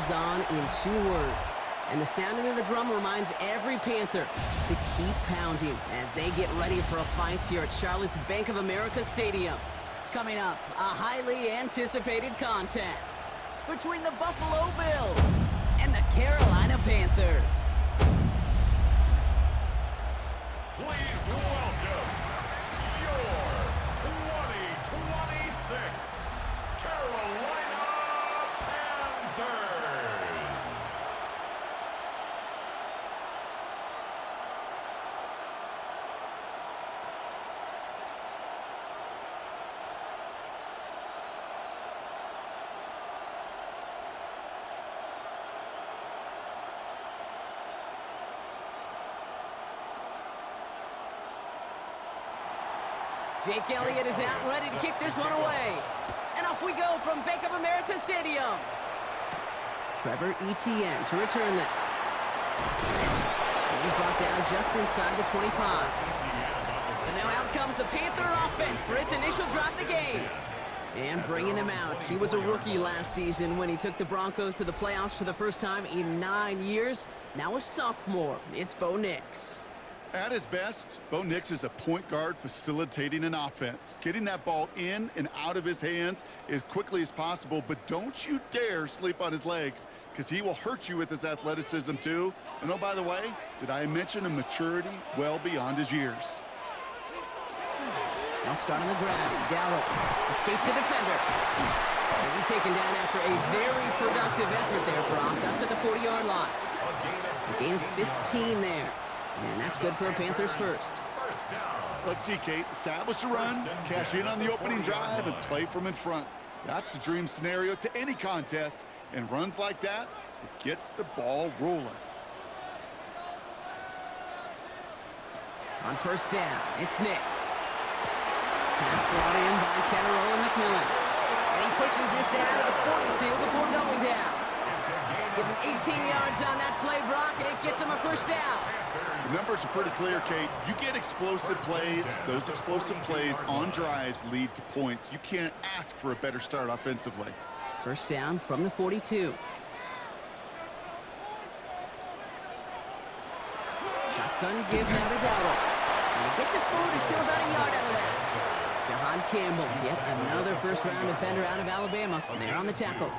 lives on in 2 words. And the sounding of the drum reminds every Panther to keep pounding as they get ready for a fight here at Charlotte's Bank of America Stadium. Coming up, a highly anticipated contest between the Buffalo Bills and the Carolina Panthers. Please welcome your 2026 Carolina Panthers. Jake Elliott is out ready to kick this one away. And off we go from Bank of America Stadium. Trevor Etienne to return this. And he's brought down just inside the 25. And now out comes the Panther offense for its initial drive of the game. And bringing him out. He was a rookie last season when he took the Broncos to the playoffs for the first time in 9 years. Now a sophomore. It's Bo Nix. At his best, Bo Nix is a point guard facilitating an offense, getting that ball in and out of his hands as quickly as possible, but don't you dare sleep on his legs, because he will hurt you with his athleticism too. And oh, by the way, did I mention a maturity well beyond his years? Now start on the ground. Dowdle escapes the defender. And he's taken down after a very productive effort there, Brock, up to the 40-yard line. A gain of 15 there. And that's good for a Panthers first. Let's see, Kate. Establish a run, cash in on the opening drive, and play from in front. That's a dream scenario to any contest, and runs like that, it gets the ball rolling. On first down, it's Nix. Pass brought in by Teterola McMillan. And he pushes this down to the 42 before going down. Give him 18 yards on that play, Brock, and it gets him a first down. The numbers are pretty clear, Kate. You get explosive plays. Those explosive plays on drives lead to points. You can't ask for a better start offensively. First down from the 42. Shotgun give now to Dowdle. And he gets it forward to still about a yard out of that. Jahan Campbell, yet another first-round defender out of Alabama. They're on the tackle.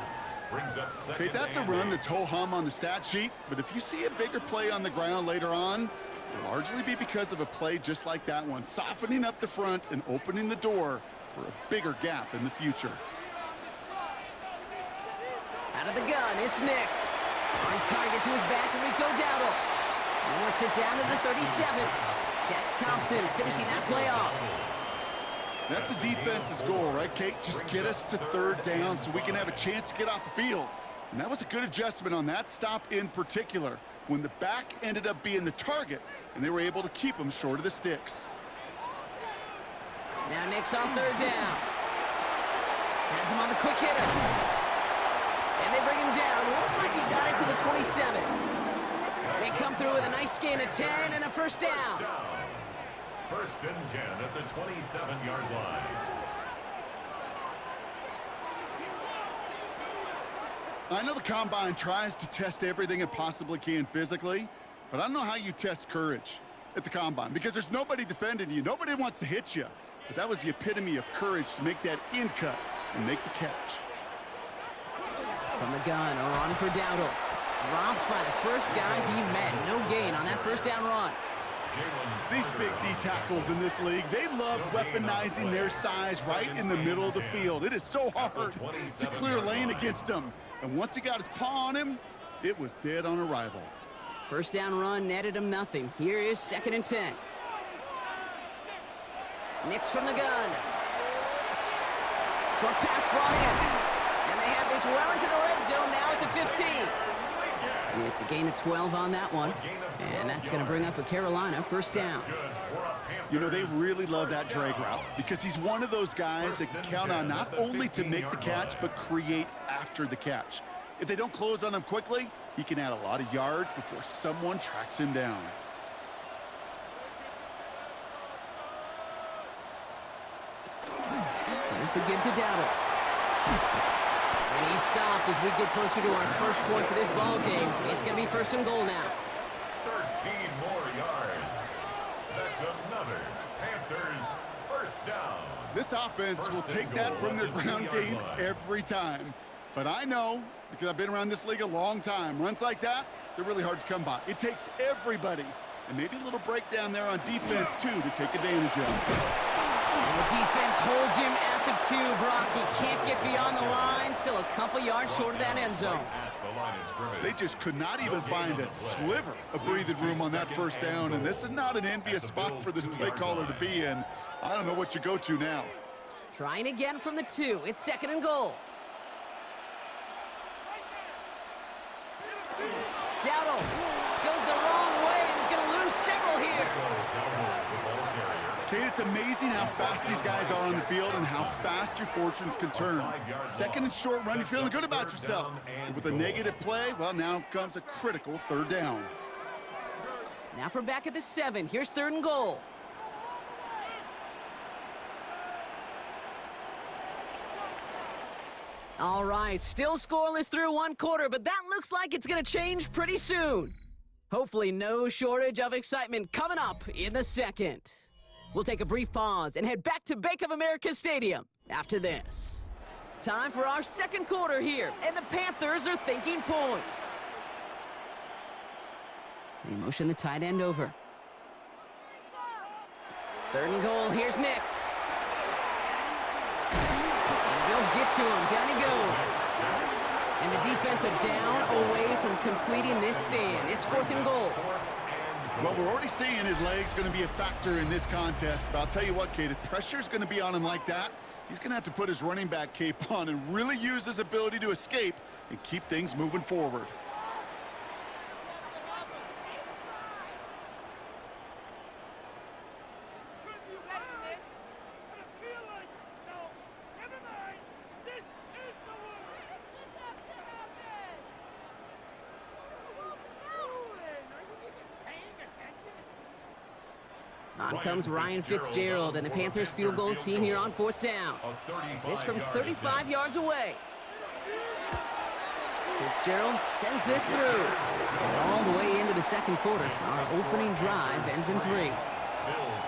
Okay, that's a run that's ho-hum on the stat sheet, but if you see a bigger play on the ground later on, it'll largely be because of a play just like that one, softening up the front and opening the door for a bigger gap in the future. Out of the gun, it's Nix. On target to his back, Rico Dowdle. He works it down to the 37. Jack Thompson finishing that play off. That's a defense's goal, right, Kate? Just get us to third down so we can have a chance to get off the field. And that was a good adjustment on that stop in particular, when the back ended up being the target, and they were able to keep him short of the sticks. Now Nix on third down. Has him on the quick hitter. And they bring him down. Looks like he got it to the 27. They come through with a nice gain of 10 and a first down. First and 10 at the 27-yard line. I know the Combine tries to test everything it possibly can physically, but I don't know how you test courage at the Combine, because there's nobody defending you. Nobody wants to hit you. But that was the epitome of courage to make that in cut and make the catch. From the gun, a run for Dowdle. Dropped by the first guy he met. No gain on that first down run. These big D tackles in this league, they love weaponizing their size right in the middle of the field. It is so hard to clear lane against them. And once he got his paw on him, it was dead on arrival. First down run netted him nothing. Here is second and 10. Nix from the gun. Short pass brought in. And they have this well into the red zone now at the 15. It's a gain of 12 on that one. And that's going to bring up a Carolina first down. You know, they really love that drag route because he's one of those guys that can count on not only to make the catch, but create after the catch. If they don't close on him quickly, he can add a lot of yards before someone tracks him down. There's the give to Dowdle. And he's stopped as we get closer to our first points of this ball game. It's going to be first and goal now. 13 more yards. That's another Panthers first down. This offense will take that from their ground game every time. But I know, because I've been around this league a long time, runs like that, they're really hard to come by. It takes everybody. And maybe a little breakdown there on defense, too, to take advantage of. And the defense holds him at the 2, Brock. He can't get beyond the line. Still a couple yards short of that end zone. They just could not even find a sliver of breathing room on that first down. And this is not an envious spot for this play caller to be in. I don't know what you go to now. Trying again from the 2. It's second and goal. Dowdle goes the wrong way and is going to lose several here. Kate, it's amazing how fast these guys are on the field and how fast your fortunes can turn. Second and short run, you're feeling good about yourself. But with a negative play, well, now comes a critical third down. Now from back at the 7. Here's third and goal. All right, still scoreless through one quarter, but that looks like it's going to change pretty soon. Hopefully no shortage of excitement coming up in the second. We'll take a brief pause and head back to Bank of America Stadium after this. Time for our second quarter here, and the Panthers are thinking points. They motion the tight end over. Third and goal, here's Nix. Bills get to him. Down he goes. And the defense are down away from completing this stand. It's fourth and goal. Well, we're already seeing his legs going to be a factor in this contest. But I'll tell you what, Kate, if pressure's going to be on him like that, he's going to have to put his running back cape on and really use his ability to escape and keep things moving forward. On comes Ryan Fitzgerald and the Panthers field goal team here on fourth down. This from 35 yards away. Fitzgerald sends this through. And all the way into the second quarter, our opening drive ends in 3.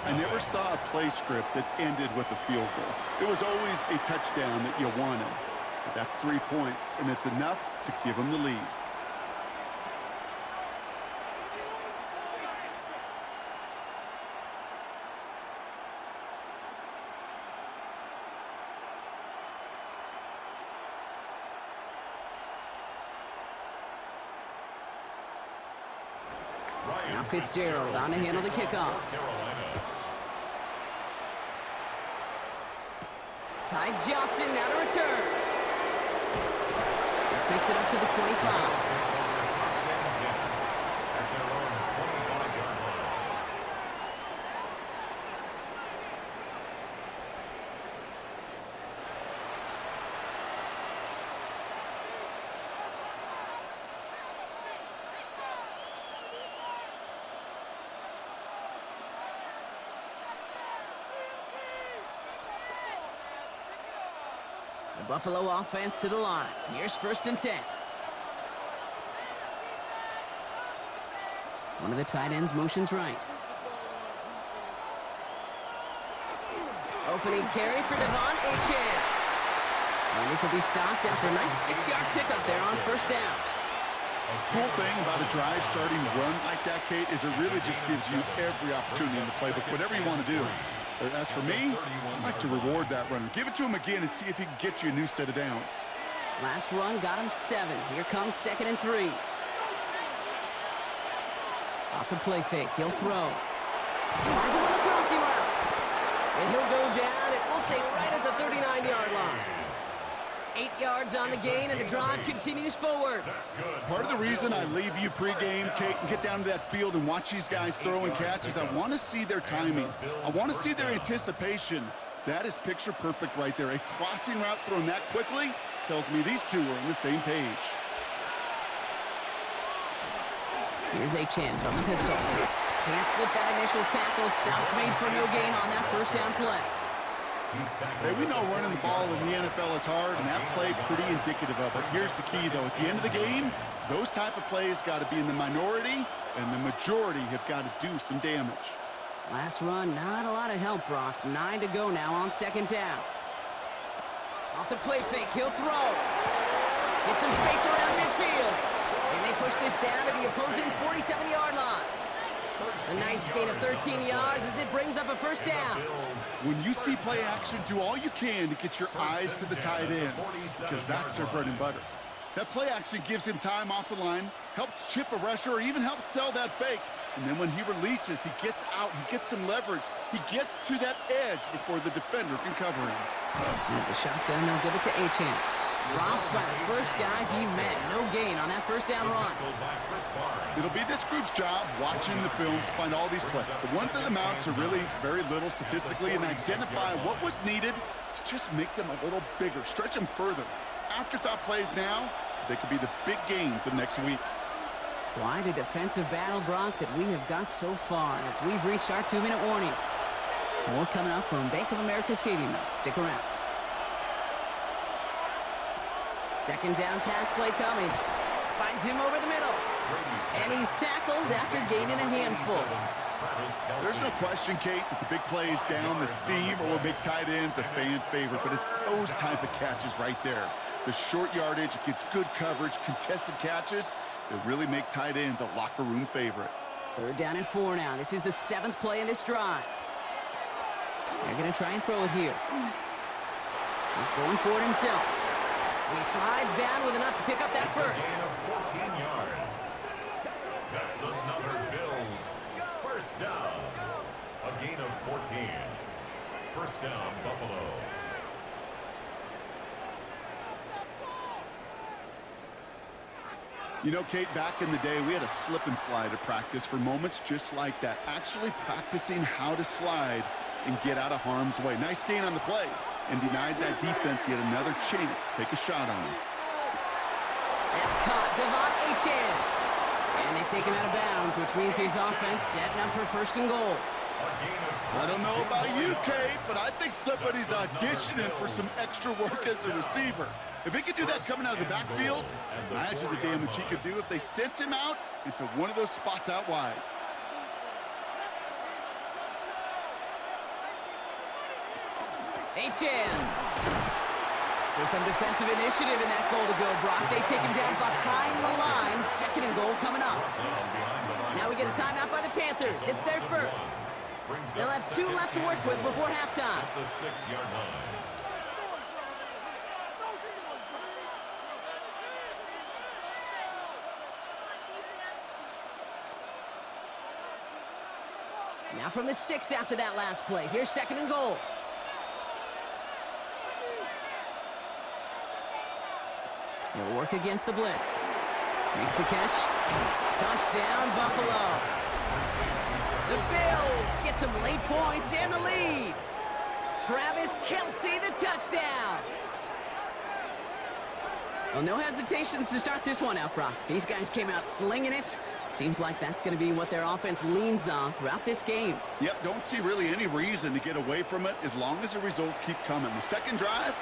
I never saw a play script that ended with a field goal. It was always a touchdown that you wanted. But that's 3 points, and it's enough to give them the lead. Now Fitzgerald on to handle the kickoff. Ty Johnson now to return. This makes it up to the 25. The Buffalo offense to the line. Here's first and 10. One of the tight ends motions right. Opening carry for Devon Achane. And this will be stopped after a nice 6-yard pickup there on first down. Cool thing about a drive starting run like that, Kate, is it really just gives you every opportunity in the playbook, whatever you want to do. As for me, I'd like to reward that runner. Give it to him again and see if he can get you a new set of downs. Last run got him 7. Here comes second and 3. Off the play fake, he'll throw. Finds him on the crossing route. And he'll go down, and we'll say right at the 39-yard line. 8 yards on the gain, and the drive continues forward. Part of the reason I leave you pregame, Kate, and get down to that field and watch these guys throw and catch is I want to see their timing. I want to see their anticipation. That is picture perfect right there. A crossing route thrown that quickly tells me these two are on the same page. Here's Achane from the pistol. Can't slip that initial tackle. Stops made for no gain on that first down play. Hey, we know running the ball in the NFL is hard, and that play pretty indicative of it. Here's the key, though. At the end of the game, those type of plays got to be in the minority, and the majority have got to do some damage. Last run, not a lot of help, Brock. 9 to go now on second down. Off the play fake, he'll throw. Get some space around midfield. And they push this down to the opposing 47-yard line. A nice gain of 13 yards as it brings up a first down. When you see play action, do all you can to get your eyes to the tight end, because that's their bread and butter. That play action gives him time off the line, helps chip a rusher, or even helps sell that fake. And then when he releases, he gets out, he gets some leverage. He gets to that edge before the defender can cover him. And the shotgun, they'll give it to Achane. Dropped by the first guy he met. No gain on that first down run. It'll be this group's job watching the film to find all these plays. The ones that amount to really very little statistically and identify what was needed to just make them a little bigger, stretch them further. Afterthought plays now, they could be the big gains of next week. Quite a defensive battle, Brock, that we have got so far as we've reached our 2-minute warning. More coming up from Bank of America Stadium, though. Stick around. Second down pass play coming. Finds him over the middle. And he's tackled after gaining a handful. There's no question, Kate, that the big plays down the seam or big tight ends a fan favorite, but it's those type of catches right there. The short yardage, it gets good coverage, contested catches that really make tight ends a locker room favorite. Third down and 4 now. This is the 7th play in this drive. They're going to try and throw it here. He's going for it himself. And he slides down with enough to pick up that first. 14 yards. That's another Bills first down. A gain of 14. First down, Buffalo. You know, Kate, back in the day, we had a slip and slide at practice for moments just like that. Actually practicing how to slide and get out of harm's way. Nice gain on the play, and denied that defense yet another chance to take a shot on him. That's caught. Devon Achane. And they take him out of bounds, which means his offense setting up for first and goal. I don't know about you, Kate, but I think somebody's auditioning for some extra work as a receiver. If he could do that coming out of the backfield, imagine the damage he could do if they sent him out into one of those spots out wide. Achane. So some defensive initiative in that goal to go, Brock. They take him down behind the line. Second and goal coming up. Now we get a timeout by the Panthers. It's their first. They'll have 2 left to work with before halftime. The 6-yard line. Now from the 6 after that last play. Here's second and goal. He'll work against the blitz. Makes the catch. Touchdown, Buffalo. The Bills get some late points and the lead. Travis Kelce, the touchdown. Well, no hesitations to start this one out, Brock. These guys came out slinging it. Seems like that's going to be what their offense leans on throughout this game. Yep, don't see really any reason to get away from it as long as the results keep coming. The second drive,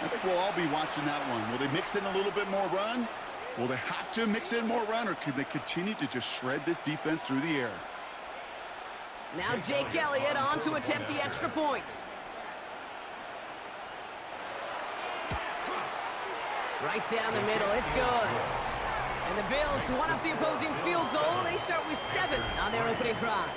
I think we'll all be watching that one. Will they mix in a little bit more run? Will they have to mix in more run, or could they continue to just shred this defense through the air? Now Jake Elliott on to attempt the extra point. Right down the middle, it's good. And the Bills won up the opposing field goal. They start with 7 on their opening drive.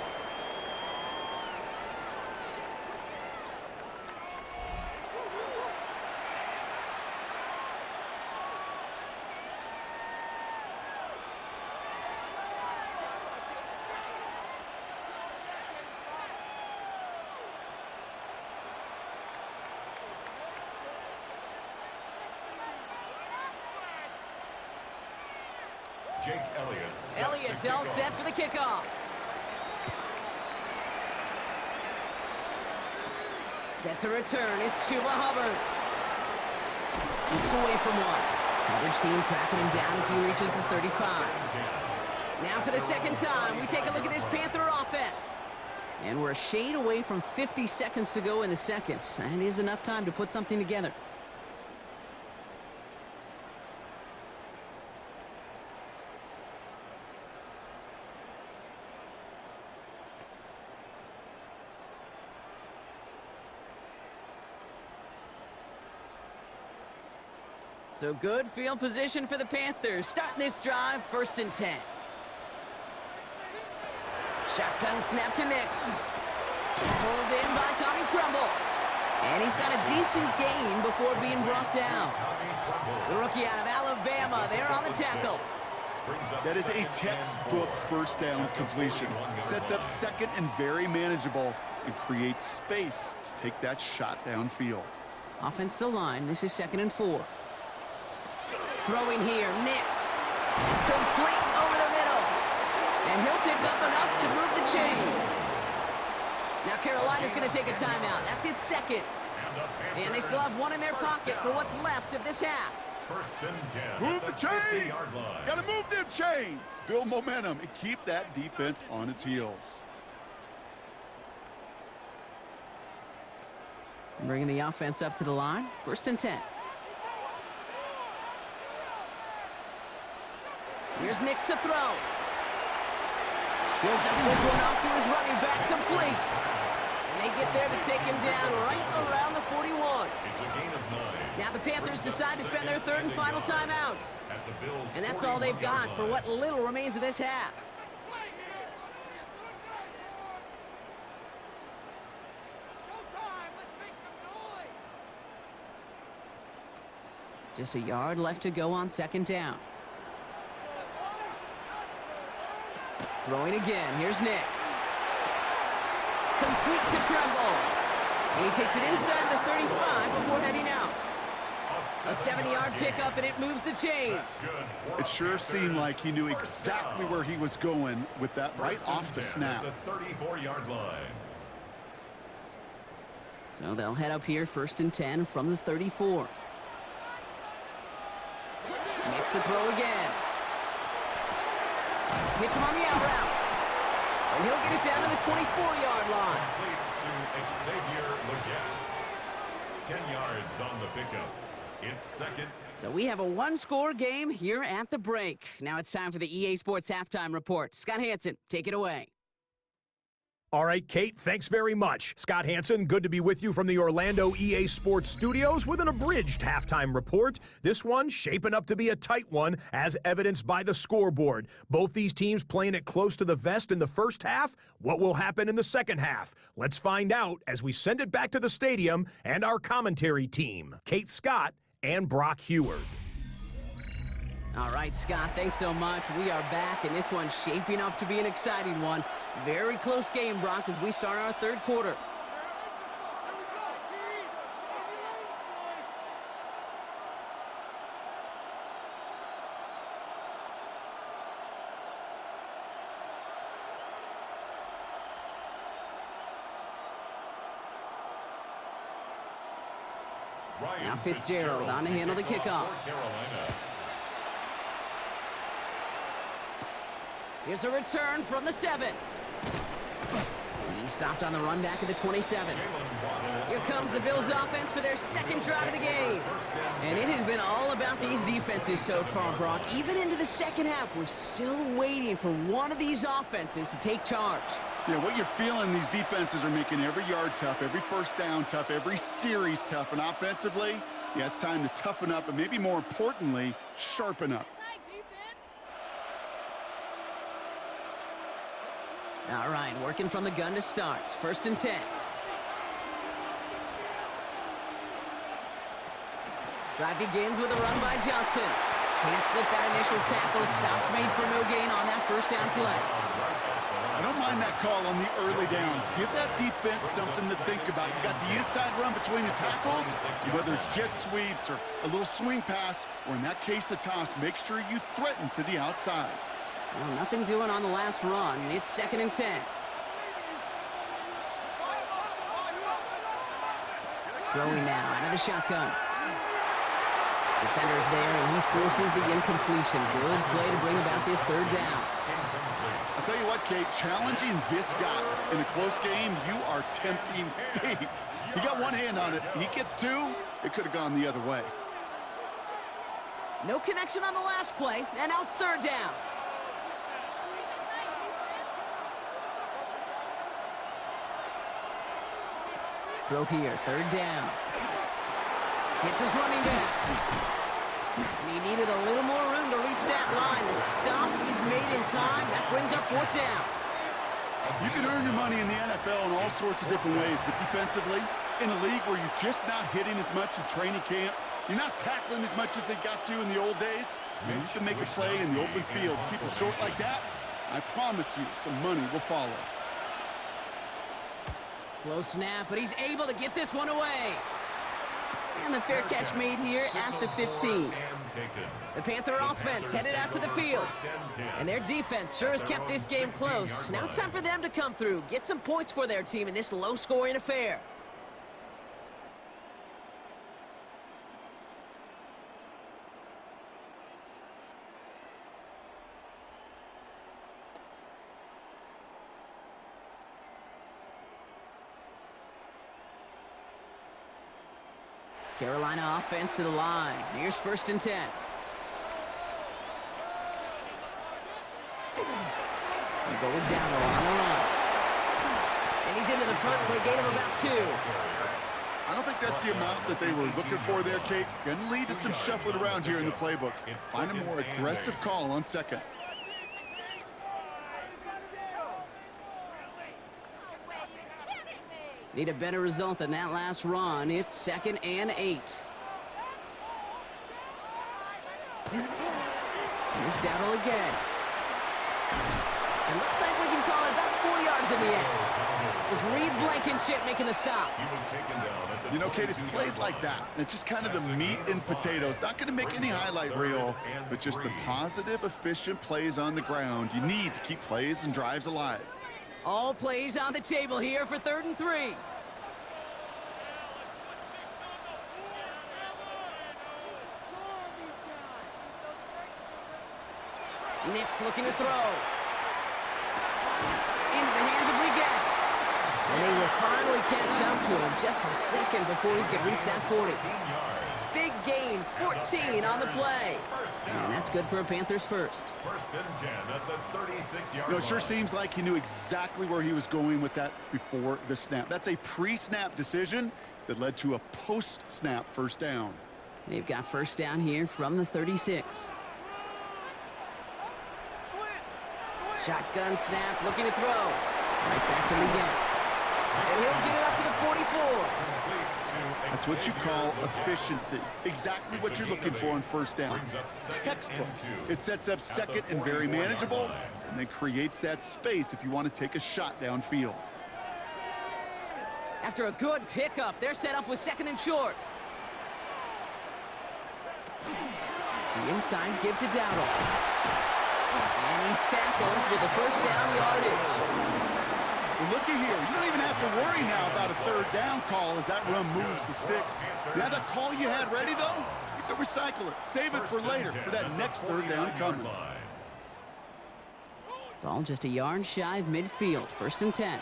Jake Elliott. Elliott's all set for the kickoff. Set to return. It's Chuba Hubbard. Keeps away from one. Coverage team tracking him down as he reaches the 35. Now for the second time, we take a look at this Panther offense. And we're a shade away from 50 seconds to go in the second. And it is enough time to put something together. So good field position for the Panthers. Starting this drive, 1st and 10. Shotgun snap to Nix. Pulled in by Tommy Tremble. And he's got a decent gain before being brought down. The rookie out of Alabama there on the tackle. That is a textbook first down completion. Sets up second and very manageable and creates space to take that shot downfield. Offense to line. This is 2nd and 4. Throwing here, Nix. Complete over the middle. And he'll pick up enough to move the chains. Now Carolina's going to take a timeout. That's its second. And they still have one in their pocket for what's left of this half. 1st and 10. Move the chains. Got to move them chains. Build momentum and keep that defense on its heels. Bringing the offense up to the line. 1st and 10. Here's Nix to throw. He'll dump this one off to his running back, complete. And they get there to take him down right around the 41. It's a gain of 9. Now the Panthers decide to spend their 3rd and final timeout. And that's all they've got for what little remains of this half. Just a yard left to go on 2nd down. Throwing again. Here's Nix. Complete to Tremble. And he takes it inside the 35 before heading out. A 70-yard pickup, and it moves the chains. It sure seemed like he knew exactly where he was going with that right off the snap. The 34-yard line. So they'll head up here, 1st and 10 from the 34. Nix to throw again. Hits him on the out route. And he'll get it down to the 24-yard line. To Xavier Legette. 10 yards on the pickup. It's 2nd. So we have a one-score game here at the break. Now it's time for the EA Sports Halftime Report. Scott Hansen, take it away. All right, Kate, thanks very much. Scott Hansen, good to be with you from the Orlando EA Sports Studios with an abridged halftime report. This one shaping up to be a tight one, as evidenced by the scoreboard. Both these teams playing it close to the vest in the first half. What will happen in the second half? Let's find out as we send it back to the stadium and our commentary team, Kate Scott and Brock Heward. All right, Scott, thanks so much. We are back, and this one's shaping up to be an exciting one. Very close game, Brock, as we start our 3rd quarter. Now Fitzgerald on to handle the kickoff. Here's a return from the 7. He stopped on the run back at the 27. Here comes the Bills offense for their 2nd drive of the game. And it has been all about these defenses so far, Brock. Even into the second half, we're still waiting for one of these offenses to take charge. Yeah, what you're feeling, these defenses are making every yard tough, every first down tough, every series tough. And offensively, yeah, it's time to toughen up and maybe more importantly, sharpen up. All right, working from the gun to start. 1st and 10. Drive begins with a run by Johnson. Can't slip that initial tackle. Stops made for no gain on that 1st down play. I don't mind that call on the early downs. Give that defense something to think about. You got the inside run between the tackles, whether it's jet sweeps or a little swing pass, or in that case a toss, make sure you threaten to the outside. Well, nothing doing on the last run. It's 2nd and 10. Throwing now out of the shotgun. Defender's there, and he forces the incompletion. Good play to bring about this 3rd down. A I'll tell you what, Kate, challenging this guy in a close game, you are tempting fate. He got one hand on it. He gets two, it could have gone the other way. No connection on the last play, and now it's third down. Throw here, third down. Hits his running back. And he needed a little more room to reach that line. The stop he's made in time. That brings up fourth down. You can earn your money in the NFL in all sorts of different ways, but defensively, in a league where you're just not hitting as much in training camp, you're not tackling as much as they got to in the old days, you can make a play in the open field. Keep it short like that, I promise you some money will follow. Slow snap, but he's able to get this one away. And the fair catch made here at the 15. The Panther offense headed out to the field. And their defense sure has kept this game close. Now it's time for them to come through, get some points for their team in this low-scoring affair. Carolina offense to the line. Here's 1st and 10. They're going down on the run. And he's into the front for a gain of about 2. I don't think that's the amount that they were looking for there, Kate. Going to lead to some shuffling around here in the playbook. Find a more aggressive call on second. Need a better result than that last run. It's 2nd and 8. Here's Dowdle again. It looks like we can call it about 4 yards in the end. Is Reed Blankenship making the stop? You know, Kate, it's plays like that. It's just kind of the meat and potatoes. Not going to make any highlight reel, but just the positive, efficient plays on the ground. You need to keep plays and drives alive. All plays on the table here for 3rd and 3. Nick's looking to throw. Into the hands of Leggett. And they will finally catch up to him just a second before he can reach that 40. Big gain, 14 on the play. And that's good for a Panthers first. 1st and 10 at the 36-yard You know, it sure line. seems like he knew exactly where he was going with that before the snap. That's a pre-snap decision that led to a post-snap 1st down. They've got 1st down here from the 36. Shotgun snap, looking to throw. Right back to Leggett. And he'll get it up to the 44. That's what you call efficiency. Exactly what you're looking for on 1st down. Textbook. It sets up 2nd and very manageable, and then creates that space if you want to take a shot downfield. After a good pickup, they're set up with 2nd and short. The inside give to Dowdle. And he's tackled with the 1st down yardage. Well, looky here. You don't even have to worry now about a 3rd down call as that run moves the sticks. Now that call you had ready, though, you can recycle it. Save it for later for that next 3rd down coming. Ball just a yard shy of midfield. 1st and 10.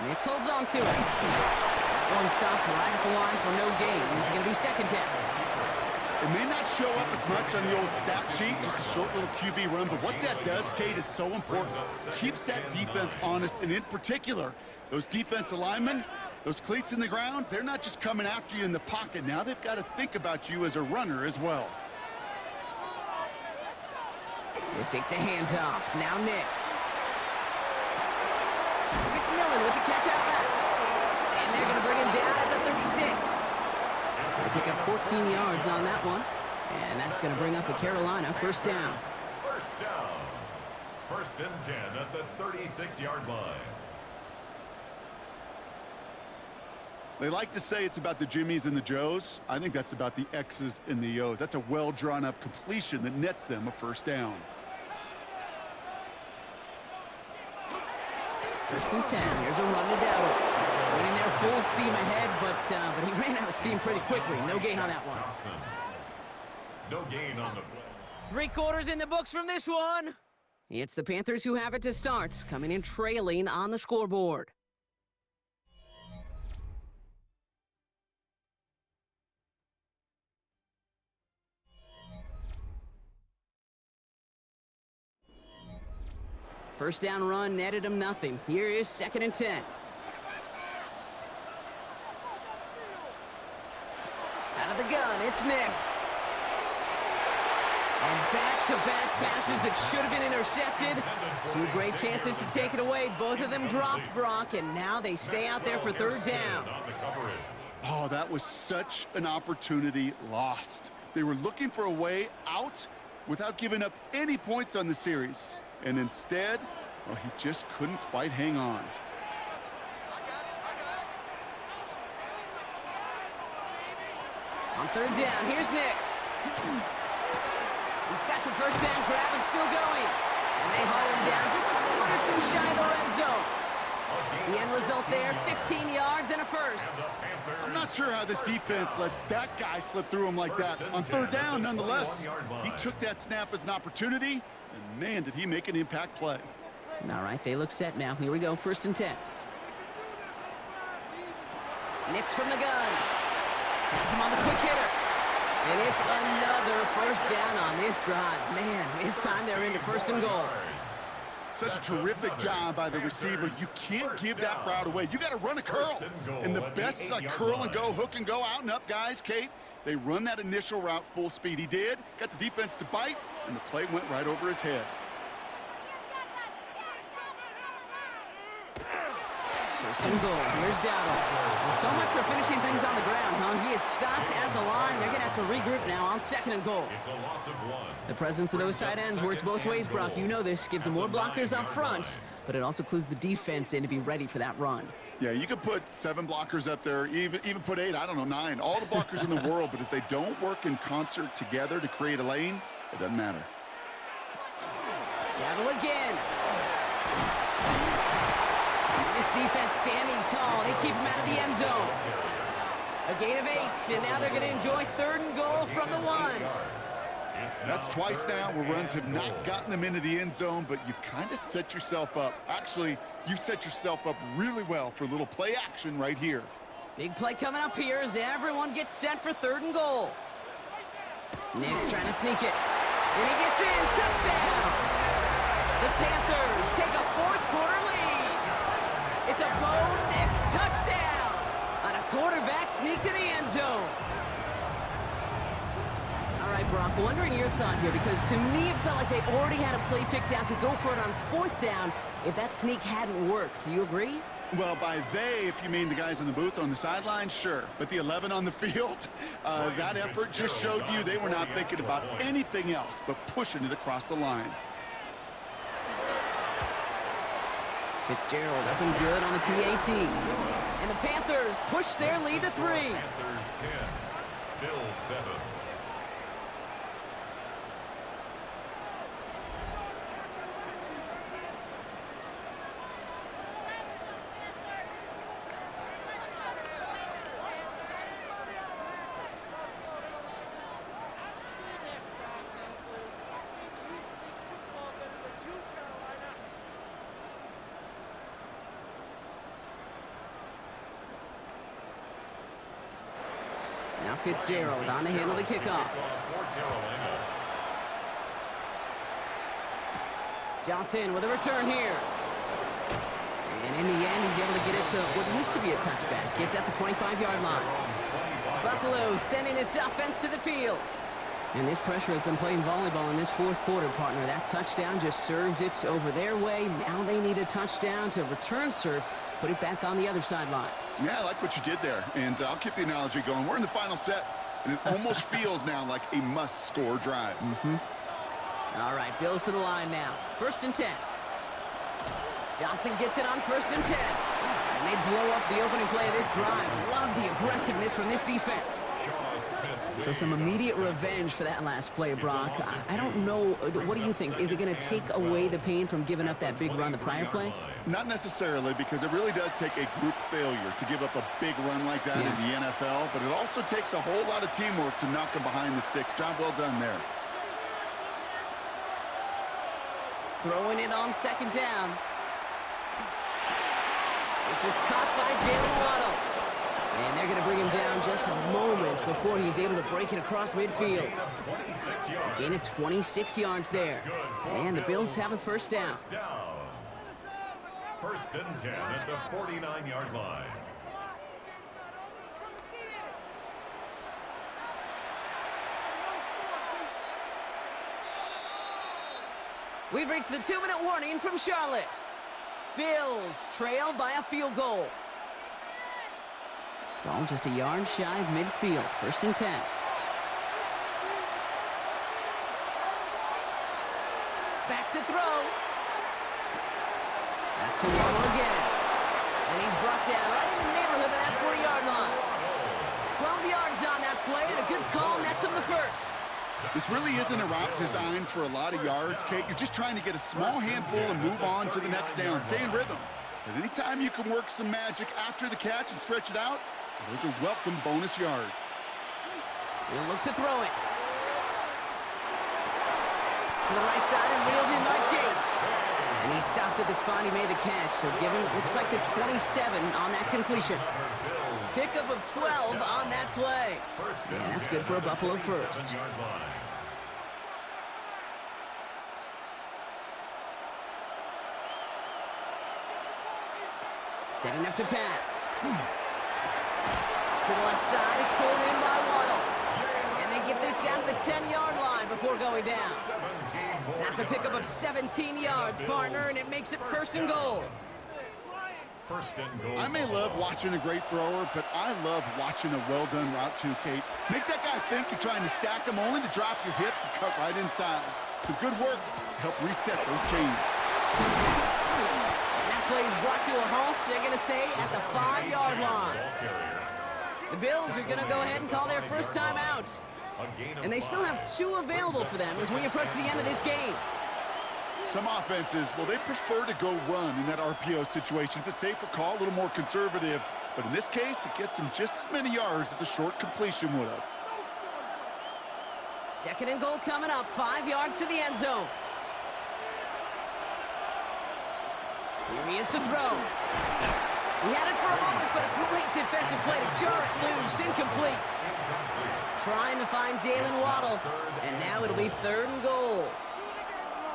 Nix holds on to it. That one stopped right at the line for no gain. This is going to be 2nd down. It may not show up as much on the old stat sheet, just a short little QB run, but what that does, Kate, is so important. Keeps that defense honest, and in particular, those defensive linemen, those cleats in the ground, they're not just coming after you in the pocket. Now they've got to think about you as a runner as well. They fake the handoff. Now Nix. It's McMillan with the catch out left. And they're going to bring him down at the 36. They pick up 14 yards on that one. And that's going to bring up a Carolina 1st down. 1st down. 1st and 10 at the 36-yard line. They like to say it's about the Jimmies and the Joes. I think that's about the X's and the O's. That's a well-drawn-up completion that nets them a 1st down. 1st and 10. Here's a run to Dowdle. Went in there full steam ahead, but he ran out of steam pretty quickly. No gain on that one. No gain on the play. 3 quarters in the books from this one. It's the Panthers who have it to start, coming in trailing on the scoreboard. First down run netted him nothing. Here is 2nd and 10. Out of the gun, it's Nix. And back-to-back passes that should have been intercepted. 2 great chances to take it away. Both of them dropped, Brock, and now they stay out there for 3rd down. Oh, that was such an opportunity lost. They were looking for a way out without giving up any points on the series. And instead, well, he just couldn't quite hang on. On 3rd down, here's Nix. He's got the first down grab and still going. And they haul him down just a foot or 2 shy of the red zone. The end result there, 15 yards and a first. I'm not sure how this defense let that guy slip through him like that. On 3rd down, nonetheless, he took that snap as an opportunity, and man, did he make an impact play. All right, they look set now. Here we go, 1st and 10. Nix from the gun. Has him on the quick hitter. And it's another first down on this drive. Man, this time they're into 1st and goal. Such a terrific job by the receiver. You can't give that route away. You got to run a curl. And the best, like curl and go, hook and go, out and up, guys. Kate, they run that initial route full speed. He did. Got the defense to bite, and the play went right over his head. 1st and goal. Here's Dowdle. Well, so much for finishing things on the ground, huh? He is stopped at the line. They're going to have to regroup now on 2nd and goal. It's a loss of 1. The presence of those tight ends works both ways, Brock. You know this. Gives them more blockers up front, but it also clues the defense in to be ready for that run. Yeah, you could put 7 blockers up there, even put 8, I don't know, 9. All the blockers in the world, but if they don't work in concert together to create a lane, it doesn't matter. Dowdle again. This defense standing tall. They keep him out of the end zone. A gain of 8, and now they're going to enjoy 3rd and goal from the 1. That's twice now where runs have not gotten them into the end zone, but you've kind of set yourself up. Actually, you've set yourself up really well for a little play action right here. Big play coming up here as everyone gets set for 3rd and goal. Nix trying to sneak it. And he gets in. Touchdown! The Panthers take a 4th quarter lead. It's a Bo Nix touchdown on a quarterback sneak to the end zone. All right, Brock, wondering your thought here, because to me it felt like they already had a play picked out to go for it on 4th down if that sneak hadn't worked. Do you agree? Well, by they, if you mean the guys in the booth on the sideline, sure. But the 11 on the field, that effort just showed you they were not thinking about anything else but pushing it across the line. Fitzgerald up and good on the PAT. And the Panthers push their lead to 3. Panthers 10, Bills 7. Now Fitzgerald on to handle the kickoff. Johnson with a return here. And in the end, he's able to get it to what used to be a touchback. It's at the 25-yard line. Buffalo sending its offense to the field. And this pressure has been playing volleyball in this 4th quarter, partner. That touchdown just served it over their way. Now they need a touchdown to return serve, put it back on the other sideline. Yeah, I like what you did there. And I'll keep the analogy going. We're in the final set, and it almost feels now like a must-score drive. All right, Bills to the line now. 1st and 10. Johnson gets it on 1st and 10. And they blow up the opening play of this drive. Love the aggressiveness from this defense. So some immediate revenge for that last play, Brock. I don't know. What do you think? Is it going to take away the pain from giving up that big run the prior play? Not necessarily, because it really does take a group failure to give up a big run like that in the NFL, but it also takes a whole lot of teamwork to knock them behind the sticks. Job well done there. Throwing it on second down. This is caught by Jalen Waddle. And they're going to bring him down just a moment before he's able to break it across midfield. A gain of 26 yards there. And the Bills have a first down. First and 10 at the 49-yard line. We've reached the 2-minute warning from Charlotte. Bills trail by a field goal. Ball just a yard shy of midfield. First and 10. Back to throw. That's the Waddle again. And he's brought down right in the neighborhood of that 40-yard line. 12 yards on that play, and a good call nets him the first. This really isn't a route designed for a lot of yards, Kate. You're just trying to get a small handful and move on to the next down. Stay in rhythm. And anytime you can work some magic after the catch and stretch it out, those are welcome bonus yards. He'll look to throw it. To the right side and reeled in by Chase. And he stopped at the spot he made the catch. So given, looks like the 27 on that completion. Pickup of 12 on that play. Yeah, that's good for a Buffalo first. Setting up to pass. To the left side, it's pulled in by Waddle. And they get this down to the 10-yard line before going down. That's a pickup of 17 yards, partner, and it makes it first and goal. I may love watching a great thrower, but I love watching a well-done route too, Kate. Make that guy think you're trying to stack him only to drop your hips and cut right inside. Some good work to help reset those chains. And that play is brought to a halt, they're going to say, at the 5-yard line. The Bills are going to go ahead and call their first time out. And they still have 2 available for them as we approach the end of this game. Some offenses, well, they prefer to go run in that RPO situation. It's a safer call, a little more conservative. But in this case, it gets them just as many yards as a short completion would have. Second and goal coming up, 5 yards to the end zone. Here he is to throw. He had it for a moment, but a great defensive play to jar it loose, incomplete. Trying to find Jalen Waddle, and now it'll be third and goal.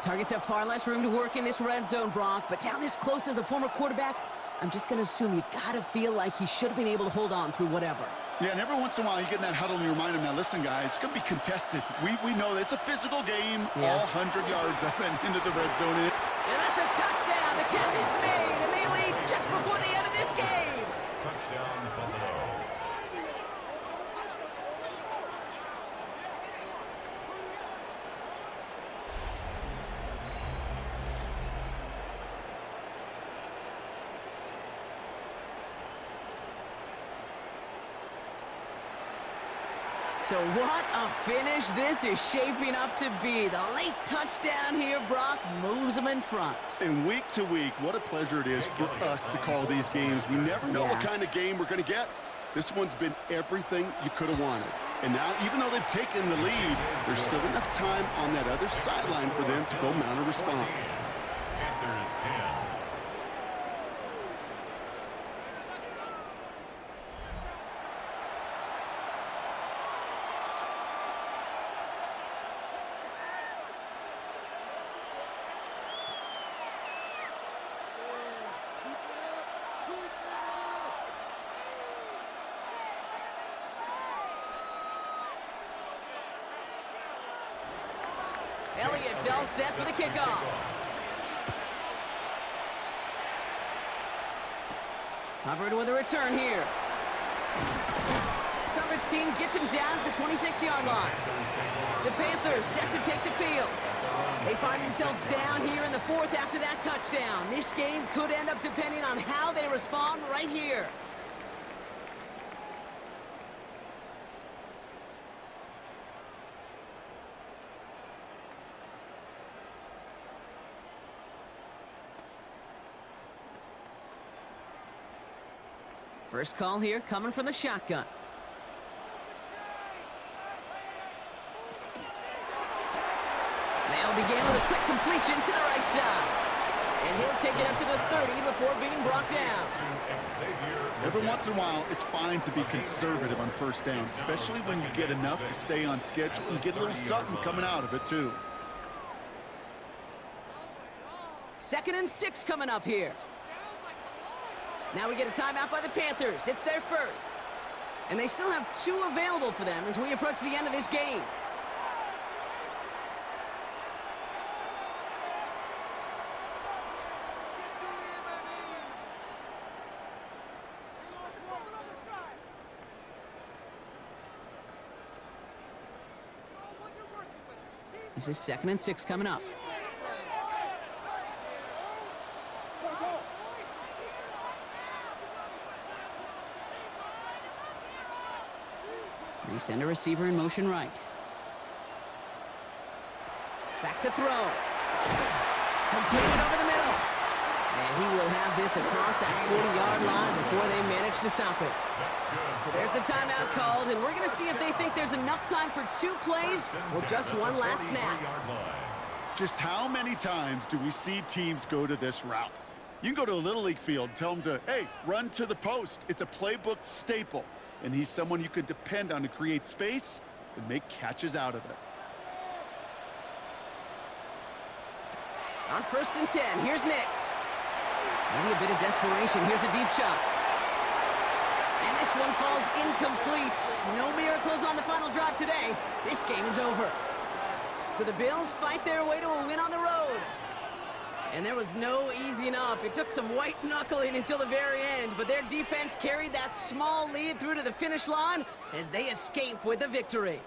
Targets have far less room to work in this red zone, Brock, but down this close as a former quarterback, I'm just going to assume you got to feel like he should have been able to hold on through whatever. Yeah, and every once in a while you get in that huddle and you remind him, now listen, guys, it's going to be contested. We know this. It's a physical game, all 100 yards up and into the red zone. And that's a touchdown. The catch is made, and they lead just before the end of this game. Touchdown, Buffalo. So what a finish this is shaping up to be. The late touchdown here, Brock, moves them in front. And week to week, what a pleasure it is for us to call these games. We never know what kind of game we're going to get. This one's been everything you could have wanted. And now, even though they've taken the lead, there's still enough time on that other sideline for them to go mount a response. Panthers 10. Elliott's all set for the kickoff. Hubbard with a return here. Coverage team gets him down at the 26-yard line. The Panthers set to take the field. They find themselves down here in the fourth after that touchdown. This game could end up depending on how they respond right here. First call here coming from the shotgun. They'll begin with a quick completion to the right side. And he'll take it up to the 30 before being brought down. Every once in a while, it's fine to be conservative on first down, especially when you get enough to stay on schedule. You get a little something coming out of it, too. 2nd and 6 coming up here. Now we get a timeout by the Panthers. It's their first. And they still have 2 available for them as we approach the end of this game. This is 2nd and 6 coming up. They send a receiver in motion right. Back to throw. Completed over the middle. And he will have this across that 40-yard line before they manage to stop it. So there's the timeout called, and we're going to see if they think there's enough time for 2 plays or just one last snap. Just how many times do we see teams go to this route? You can go to a Little League field, tell them to, hey, run to the post. It's a playbook staple, and he's someone you could depend on to create space and make catches out of it. On 1st and 10, here's Nix. Maybe a bit of desperation. Here's a deep shot. And this one falls incomplete. No miracles on the final drive today. This game is over. So the Bills fight their way to a win on the road. And there was no easing up. It took some white knuckling until the very end, but their defense carried that small lead through to the finish line as they escape with the victory.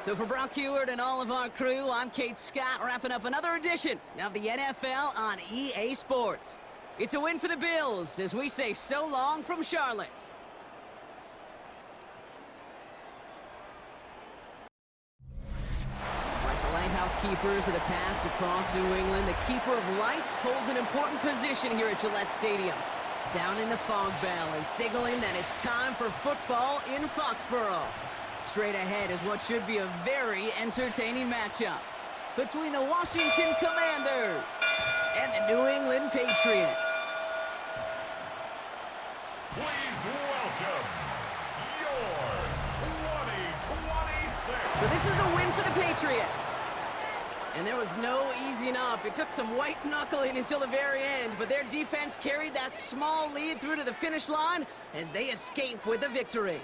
So for Brock Heward and all of our crew, I'm Kate Scott, wrapping up another edition of the NFL on EA Sports. It's a win for the Bills as we say so long from Charlotte. Like the lighthouse keepers of the past across New England, the keeper of lights holds an important position here at Gillette Stadium, sounding the fog bell and signaling that it's time for football in Foxborough. Straight ahead is what should be a very entertaining matchup between the Washington Commanders and the New England Patriots. Please welcome your 2026. So this is a win for the Patriots. And there was no easing up. It took some white knuckling until the very end, but their defense carried that small lead through to the finish line as they escape with the victory.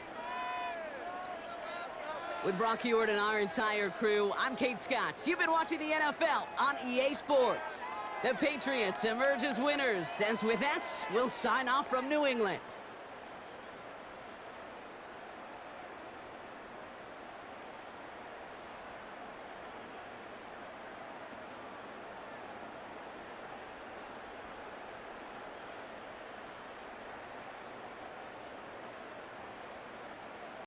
With Brock Heward and our entire crew, I'm Kate Scott. You've been watching the NFL on EA Sports. The Patriots emerge as winners, as with that, we'll sign off from New England.